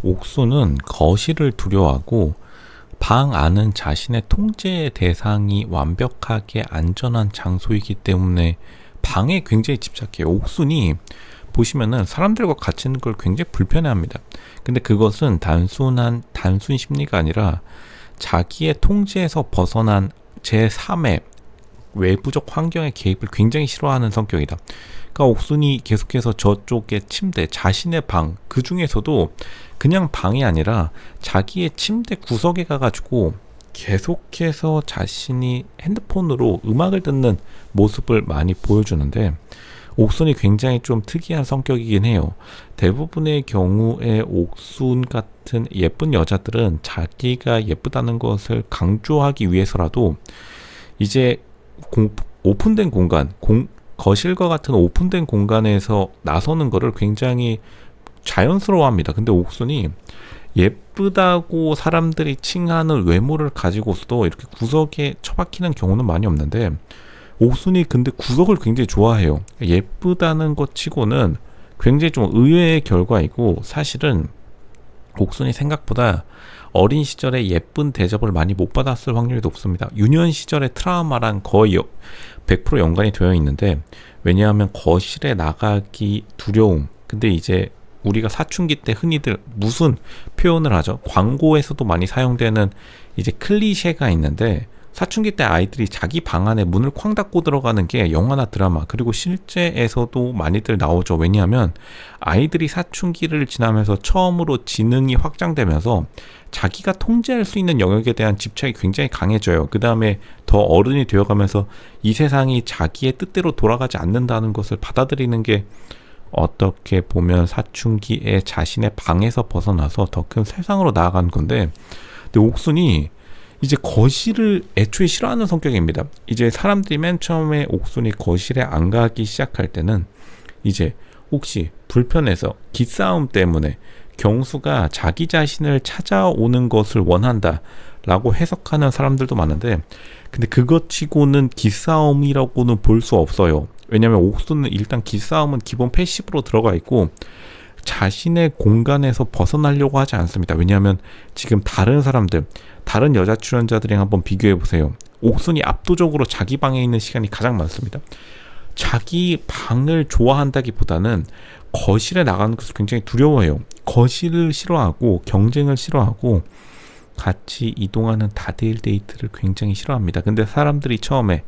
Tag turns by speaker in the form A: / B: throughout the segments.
A: 옥수는 거실을 두려워하고 방 안은 자신의 통제 대상이 완벽하게 안전한 장소이기 때문에 방에 굉장히 집착해요. 옥순이 보시면은 사람들과 같이 있는 걸 굉장히 불편해합니다. 근데 그것은 단순 심리가 아니라 자기의 통제에서 벗어난 제3의 외부적 환경의 개입을 굉장히 싫어하는 성격이다. 그러니까 옥순이 계속해서 저쪽의 침대, 자신의 방, 그 중에서도 그냥 방이 아니라 자기의 침대 구석에 가가지고 계속해서 자신이 핸드폰으로 음악을 듣는 모습을 많이 보여주는데, 옥순이 굉장히 좀 특이한 성격이긴 해요. 대부분의 경우에 옥순 같은 예쁜 여자들은 자기가 예쁘다는 것을 강조하기 위해서라도 이제 오픈된 공간, 거실과 같은 오픈된 공간에서 나서는 거를 굉장히 자연스러워합니다. 근데 옥순이 예쁘다고 사람들이 칭하는 외모를 가지고서도 이렇게 구석에 처박히는 경우는 많이 없는데, 옥순이 근데 구석을 굉장히 좋아해요. 예쁘다는 것 치고는 굉장히 좀 의외의 결과이고, 사실은 옥순이 생각보다 어린 시절에 예쁜 대접을 많이 못 받았을 확률이 높습니다. 유년 시절의 트라우마랑 거의 100% 연관이 되어 있는데, 왜냐하면 거실에 나가기 두려움. 근데 이제 우리가 사춘기 때 흔히들 무슨 표현을 하죠? 광고에서도 많이 사용되는 이제 클리셰가 있는데, 사춘기 때 아이들이 자기 방 안에 문을 쾅 닫고 들어가는 게 영화나 드라마, 그리고 실제에서도 많이들 나오죠. 왜냐하면 아이들이 사춘기를 지나면서 처음으로 지능이 확장되면서 자기가 통제할 수 있는 영역에 대한 집착이 굉장히 강해져요. 그 다음에 더 어른이 되어가면서 이 세상이 자기의 뜻대로 돌아가지 않는다는 것을 받아들이는 게, 어떻게 보면 사춘기에 자신의 방에서 벗어나서 더 큰 세상으로 나아가는 건데, 근데 옥순이 이제 거실을 애초에 싫어하는 성격입니다. 이제 사람들이 맨 처음에 옥순이 거실에 안 가기 시작할 때는 이제 혹시 불편해서 기싸움 때문에 경수가 자기 자신을 찾아오는 것을 원한다 라고 해석하는 사람들도 많은데, 근데 그것 치고는 기싸움이라고는 볼 수 없어요. 왜냐면 옥순은 일단 기싸움은 기본 패시브로 들어가 있고 자신의 공간에서 벗어나려고 하지 않습니다. 왜냐하면 지금 다른 사람들, 다른 여자 출연자들이랑 한번 비교해 보세요. 옥순이 압도적으로 자기 방에 있는 시간이 가장 많습니다. 자기 방을 좋아한다기보다는 거실에 나가는 것을 굉장히 두려워해요. 거실을 싫어하고 경쟁을 싫어하고 같이 이동하는 다대일 데이트를 굉장히 싫어합니다. 근데 사람들이 처음에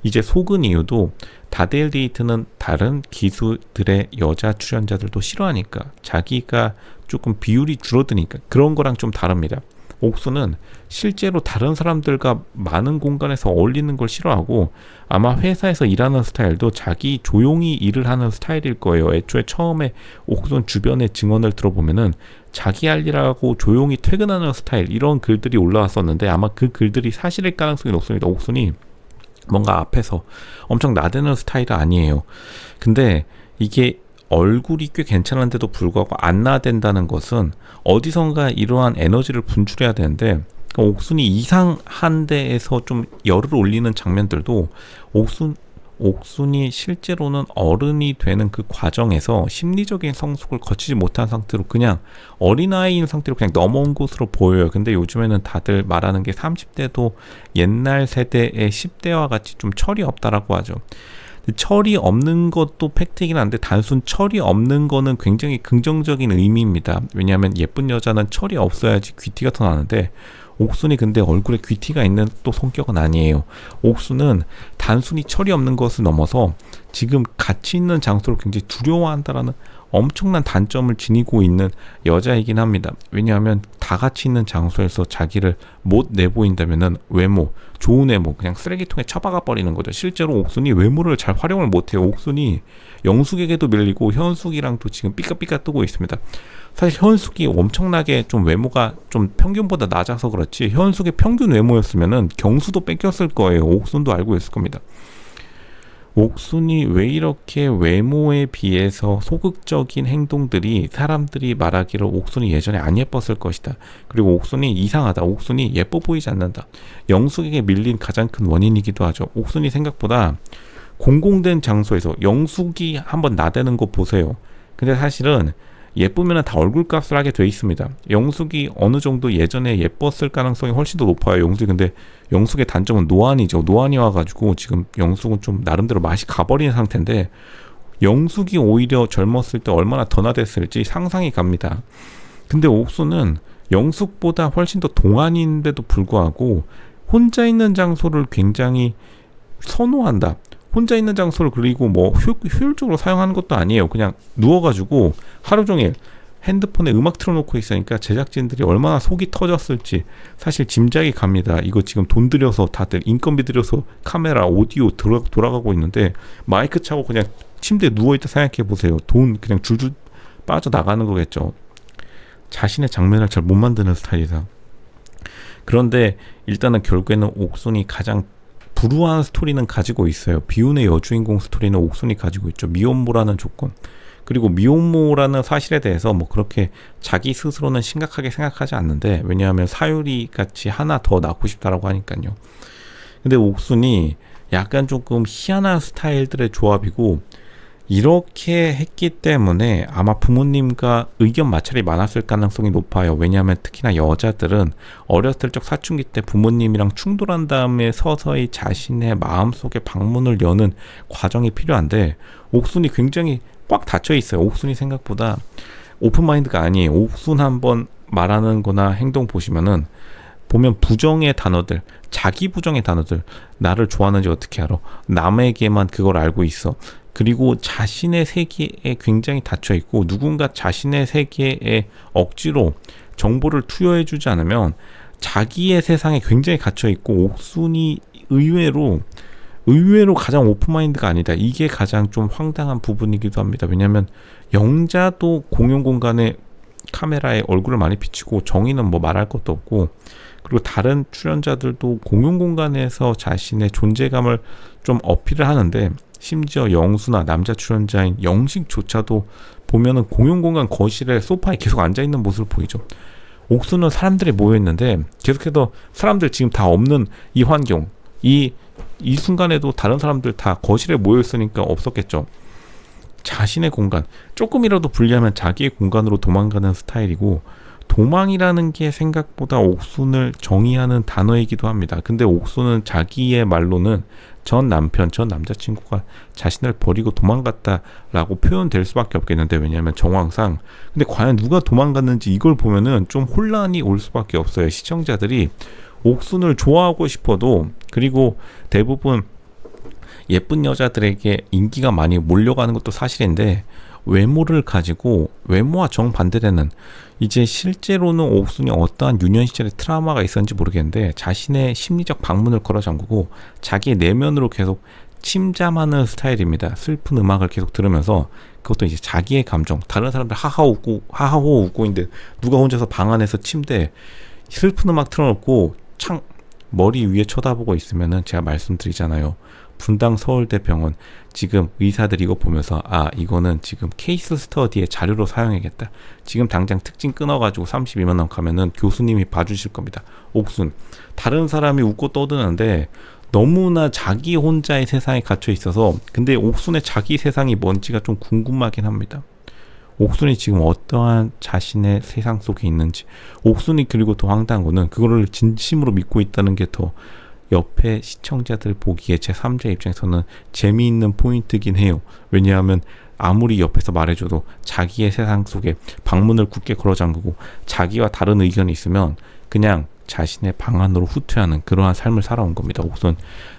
A: 이제 속은 이유도 다대일 데이트는 다른 기수들의 여자 출연자들도 싫어하니까, 자기가 조금 비율이 줄어드니까 그런 거랑 좀 다릅니다. 옥수는 실제로 다른 사람들과 많은 공간에서 어울리는 걸 싫어하고, 아마 회사에서 일하는 스타일도 자기 조용히 일을 하는 스타일일 거예요. 애초에 처음에 옥수는 주변의 증언을 들어보면은 자기 할 일하고 조용히 퇴근하는 스타일, 이런 글들이 올라왔었는데 아마 그 글들이 사실일 가능성이 높습니다. 옥순이 뭔가 앞에서 엄청 나대는 스타일은 아니에요. 근데 이게 얼굴이 꽤 괜찮은데도 불구하고 안 나댄다는 것은 어디선가 이러한 에너지를 분출해야 되는데, 옥순이 이상한 데에서 좀 열을 올리는 장면들도 옥순이 실제로는 어른이 되는 그 과정에서 심리적인 성숙을 거치지 못한 상태로 그냥 어린아이인 상태로 그냥 넘어온 것으로 보여요. 근데 요즘에는 다들 말하는 게 30대도 옛날 세대의 10대와 같이 좀 철이 없다라고 하죠. 철이 없는 것도 팩트이긴 한데, 단순 철이 없는 거는 굉장히 긍정적인 의미입니다. 왜냐하면 예쁜 여자는 철이 없어야지 귀티가 더 나는데, 옥순이 근데 얼굴에 귀티가 있는 또 성격은 아니에요. 옥순은 단순히 철이 없는 것을 넘어서 지금 같이 있는 장소를 굉장히 두려워한다라는 엄청난 단점을 지니고 있는 여자이긴 합니다. 왜냐하면 다 같이 있는 장소에서 자기를 못 내보인다면은 외모, 좋은 외모 그냥 쓰레기통에 처박아 버리는 거죠. 실제로 옥순이 외모를 잘 활용을 못해요. 옥순이 영숙에게도 밀리고 현숙이랑도 지금 삐까삐까 뜨고 있습니다. 사실 현숙이 엄청나게 좀 외모가 좀 평균보다 낮아서 그렇지, 현숙의 평균 외모였으면은 경수도 뺏겼을 거예요. 옥순도 알고 있을 겁니다. 옥순이 왜 이렇게 외모에 비해서 소극적인 행동들이, 사람들이 말하기를 옥순이 예전에 안 예뻤을 것이다, 그리고 옥순이 이상하다, 옥순이 예뻐 보이지 않는다, 영숙에게 밀린 가장 큰 원인이기도 하죠. 옥순이 생각보다 공공된 장소에서 영숙이 한번 나대는 거 보세요. 근데 사실은 예쁘면 다 얼굴값을 하게 돼 있습니다. 영숙이 어느 정도 예전에 예뻤을 가능성이 훨씬 더 높아요. 영숙이. 근데 영숙의 단점은 노안이죠. 노안이 와가지고 지금 영숙은 좀 나름대로 맛이 가버린 상태인데, 영숙이 오히려 젊었을 때 얼마나 던화됐을지 상상이 갑니다. 근데 옥수는 영숙보다 훨씬 더 동안인데도 불구하고 혼자 있는 장소를 굉장히 선호한다. 혼자 있는 장소를, 그리고 뭐 효율적으로 사용하는 것도 아니에요. 그냥 누워가지고 하루 종일 핸드폰에 음악 틀어놓고 있으니까 제작진들이 얼마나 속이 터졌을지 사실 짐작이 갑니다. 이거 지금 돈 들여서 다들 인건비 들여서 카메라, 오디오 돌아가고 있는데 마이크 차고 그냥 침대에 누워있다 생각해 보세요. 돈 그냥 줄줄 빠져나가는 거겠죠. 자신의 장면을 잘 못 만드는 스타일이다. 그런데 일단은 결국에는 옥순이 가장 불우한 스토리는 가지고 있어요. 비운의 여주인공 스토리는 옥순이 가지고 있죠. 미혼모라는 조건. 그리고 미혼모라는 사실에 대해서 뭐 그렇게 자기 스스로는 심각하게 생각하지 않는데, 왜냐하면 사유리 같이 하나 더 낳고 싶다라고 하니까요. 근데 옥순이 약간 조금 희한한 스타일들의 조합이고, 이렇게 했기 때문에 아마 부모님과 의견 마찰이 많았을 가능성이 높아요. 왜냐하면 특히나 여자들은 어렸을 적 사춘기 때 부모님이랑 충돌한 다음에 서서히 자신의 마음속에 방문을 여는 과정이 필요한데, 옥순이 굉장히 꽉 닫혀 있어요. 옥순이 생각보다 오픈마인드가 아니에요. 옥순 한번 말하는 거나 행동 보시면은, 보면 부정의 단어들, 자기 부정의 단어들, 나를 좋아하는지 어떻게 알아? 남에게만 그걸 알고 있어. 그리고 자신의 세계에 굉장히 닫혀있고, 누군가 자신의 세계에 억지로 정보를 투여해주지 않으면 자기의 세상에 굉장히 갇혀있고, 옥순이 의외로 가장 오픈마인드가 아니다. 이게 가장 좀 황당한 부분이기도 합니다. 왜냐하면 영자도 공용 공간에 카메라에 얼굴을 많이 비치고, 정의는 뭐 말할 것도 없고, 그리고 다른 출연자들도 공용 공간에서 자신의 존재감을 좀 어필을 하는데, 심지어 영수나 남자 출연자인 영식조차도 보면은 공용 공간 거실에 소파에 계속 앉아있는 모습을 보이죠. 옥수는 사람들이 모여있는데 계속해서 사람들 지금 다 없는 이 환경, 이 순간에도 다른 사람들 다 거실에 모여있으니까 없었겠죠. 자신의 공간, 조금이라도 불리하면 자기의 공간으로 도망가는 스타일이고, 도망이라는 게 생각보다 옥순을 정의하는 단어이기도 합니다. 근데 옥순은 자기의 말로는 전 남자친구가 자신을 버리고 도망갔다라고 표현될 수밖에 없겠는데, 왜냐하면 정황상. 근데 과연 누가 도망갔는지 이걸 보면은 좀 혼란이 올 수밖에 없어요. 시청자들이 옥순을 좋아하고 싶어도, 그리고 대부분 예쁜 여자들에게 인기가 많이 몰려가는 것도 사실인데, 외모를 가지고 외모와 정반대되는, 이제 실제로는 옥순이 어떠한 유년 시절에 트라우마가 있었는지 모르겠는데 자신의 심리적 방문을 걸어 잠그고 자기의 내면으로 계속 침잠하는 스타일입니다. 슬픈 음악을 계속 들으면서, 그것도 이제 자기의 감정, 다른 사람들 하하호 웃고 있는데 누가 혼자서 방 안에서 침대에 슬픈 음악 틀어놓고 창 머리 위에 쳐다보고 있으면은, 제가 말씀드리잖아요. 분당 서울대병원 지금 의사들 이거 보면서, 아, 이거는 지금 케이스 스터디의 자료로 사용해야겠다. 지금 당장 특징 끊어가지고 32만 원 가면은 교수님이 봐주실 겁니다. 옥순, 다른 사람이 웃고 떠드는데 너무나 자기 혼자의 세상에 갇혀 있어서, 근데 옥순의 자기 세상이 뭔지가 좀 궁금하긴 합니다. 옥순이 지금 어떠한 자신의 세상 속에 있는지. 옥순이, 그리고 더 황당한 거는 그거를 진심으로 믿고 있다는 게 더 옆에 시청자들 보기에 제3자 입장에서는 재미있는 포인트긴 해요. 왜냐하면 아무리 옆에서 말해줘도 자기의 세상 속에 방문을 굳게 걸어 잠그고 자기와 다른 의견이 있으면 그냥 자신의 방 안으로 후퇴하는 그러한 삶을 살아온 겁니다. 옥순,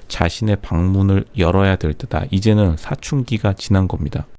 A: 자신의 방문을 열어야 될 때다. 이제는 사춘기가 지난 겁니다.